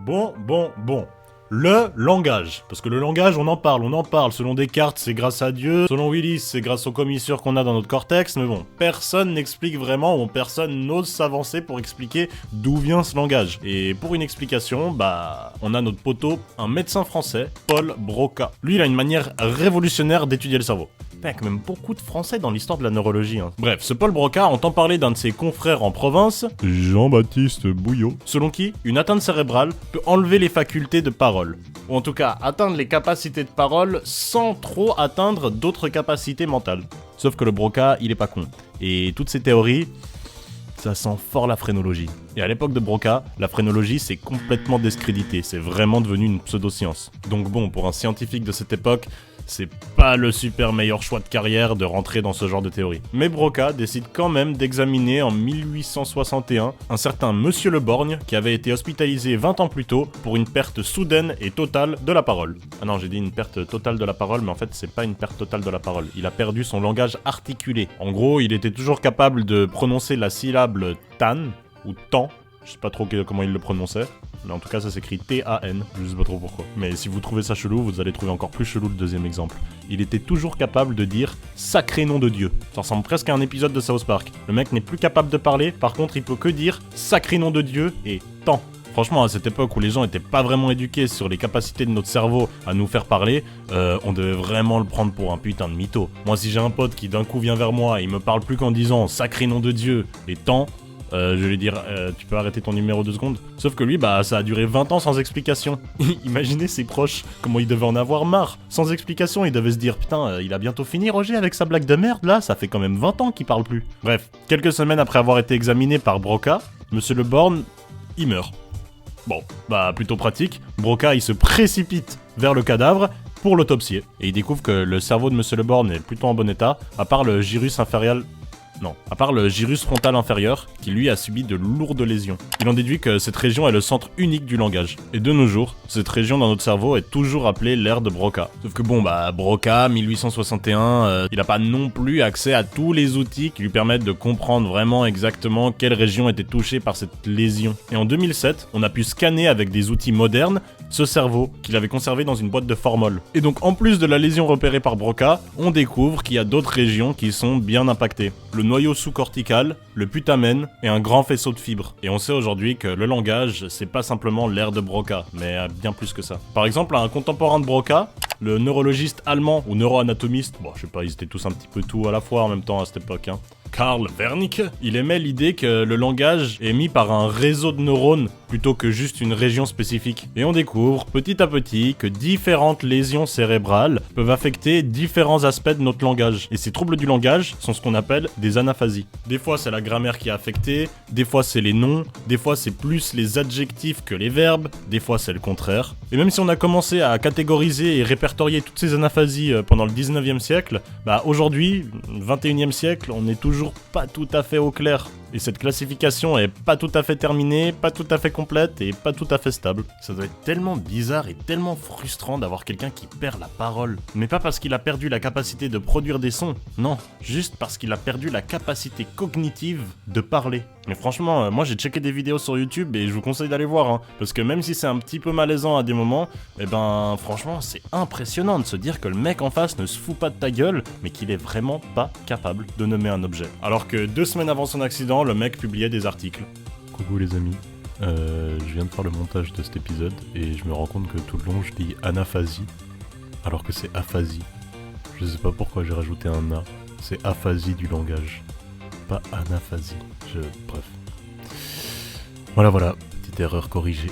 Bon. Le langage. Parce que le langage, on en parle. Selon Descartes, c'est grâce à Dieu. Selon Willis, c'est grâce aux commissures qu'on a dans notre cortex. Mais bon, personne n'explique vraiment, ou personne n'ose s'avancer pour expliquer d'où vient ce langage. Et pour une explication, on a notre poteau, un médecin français, Paul Broca. Lui, il a une manière révolutionnaire d'étudier le cerveau. Il y a quand même beaucoup de français dans l'histoire de la neurologie. Bref, ce Paul Broca entend parler d'un de ses confrères en province, Jean-Baptiste Bouillot, selon qui une atteinte cérébrale peut enlever les facultés de parole. Ou en tout cas, atteindre les capacités de parole sans trop atteindre d'autres capacités mentales. Sauf que le Broca, il est pas con. Et toutes ces théories, ça sent fort la phrénologie. Et à l'époque de Broca, la phrénologie c'est complètement discrédité, c'est vraiment devenu une pseudo-science. Donc bon, pour un scientifique de cette époque, c'est pas le super meilleur choix de carrière de rentrer dans ce genre de théorie. Mais Broca décide quand même d'examiner en 1861 un certain Monsieur Le Borgne qui avait été hospitalisé 20 ans plus tôt pour une perte soudaine et totale de la parole. Ah non, j'ai dit une perte totale de la parole, mais en fait c'est pas une perte totale de la parole. Il a perdu son langage articulé. En gros, il était toujours capable de prononcer la syllabe tan ou tan. Je sais pas trop comment il le prononçait, mais en tout cas ça s'écrit T-A-N, je sais pas trop pourquoi. Mais si vous trouvez ça chelou, vous allez trouver encore plus chelou le deuxième exemple. Il était toujours capable de dire « sacré nom de Dieu ». Ça ressemble presque à un épisode de South Park. Le mec n'est plus capable de parler, par contre il peut que dire « sacré nom de Dieu » et « tant ». Franchement, à cette époque où les gens étaient pas vraiment éduqués sur les capacités de notre cerveau à nous faire parler, on devait vraiment le prendre pour un putain de mytho. Moi, si j'ai un pote qui d'un coup vient vers moi et il me parle plus qu'en disant « sacré nom de Dieu » et « tant », je vais lui dire, tu peux arrêter ton numéro 2 secondes. Sauf que lui, ça a duré 20 ans sans explication. Imaginez ses proches, comment ils devaient en avoir marre. Sans explication, ils devaient se dire, putain, il a bientôt fini Roger avec sa blague de merde, là, ça fait quand même 20 ans qu'il parle plus. Bref, quelques semaines après avoir été examiné par Broca, Monsieur Le Borgne, il meurt. Bon, plutôt pratique, Broca, il se précipite vers le cadavre pour l'autopsier. Et il découvre que le cerveau de Monsieur Le Borgne est plutôt en bon état, à part le gyrus frontal inférieur, qui lui a subi de lourdes lésions. Il en déduit que cette région est le centre unique du langage. Et de nos jours, cette région dans notre cerveau est toujours appelée l'aire de Broca. Sauf que Broca, 1861, il a pas non plus accès à tous les outils qui lui permettent de comprendre vraiment exactement quelle région était touchée par cette lésion. Et en 2007, on a pu scanner avec des outils modernes ce cerveau qu'il avait conservé dans une boîte de formol. Et donc en plus de la lésion repérée par Broca, on découvre qu'il y a d'autres régions qui sont bien impactées. Le noyau sous-cortical, le putamen et un grand faisceau de fibres. Et on sait aujourd'hui que le langage, c'est pas simplement l'aire de Broca, mais bien plus que ça. Par exemple, un contemporain de Broca, le neurologiste allemand ou neuroanatomiste, je sais pas, ils étaient tous un petit peu tout à la fois en même temps à cette époque, Karl Wernicke, il aimait l'idée que le langage est mis par un réseau de neurones plutôt que juste une région spécifique. Et on découvre petit à petit que différentes lésions cérébrales peuvent affecter différents aspects de notre langage. Et ces troubles du langage sont ce qu'on appelle des anaphasies. Des fois c'est la grammaire qui est affectée, des fois c'est les noms, des fois c'est plus les adjectifs que les verbes, des fois c'est le contraire. Et même si on a commencé à catégoriser et répertorier toutes ces anaphasies pendant le 19e siècle, aujourd'hui, 21e siècle, on est toujours pas tout à fait au clair. Et cette classification est pas tout à fait terminée, pas tout à fait complète et pas tout à fait stable. Ça doit être tellement bizarre et tellement frustrant d'avoir quelqu'un qui perd la parole. Mais pas parce qu'il a perdu la capacité de produire des sons, non, juste parce qu'il a perdu la capacité cognitive de parler. Mais franchement, moi j'ai checké des vidéos sur YouTube et je vous conseille d'aller voir, parce que même si c'est un petit peu malaisant à des moments, franchement c'est impressionnant de se dire que le mec en face ne se fout pas de ta gueule, mais qu'il est vraiment pas capable de nommer un objet. Alors que 2 semaines avant son accident, le mec publiait des articles. Coucou les amis, je viens de faire le montage de cet épisode et je me rends compte que tout le long je dis anaphasie, alors que c'est aphasie. Je sais pas pourquoi j'ai rajouté un A, c'est aphasie du langage, pas anaphasie. Bref. Voilà, petite erreur corrigée.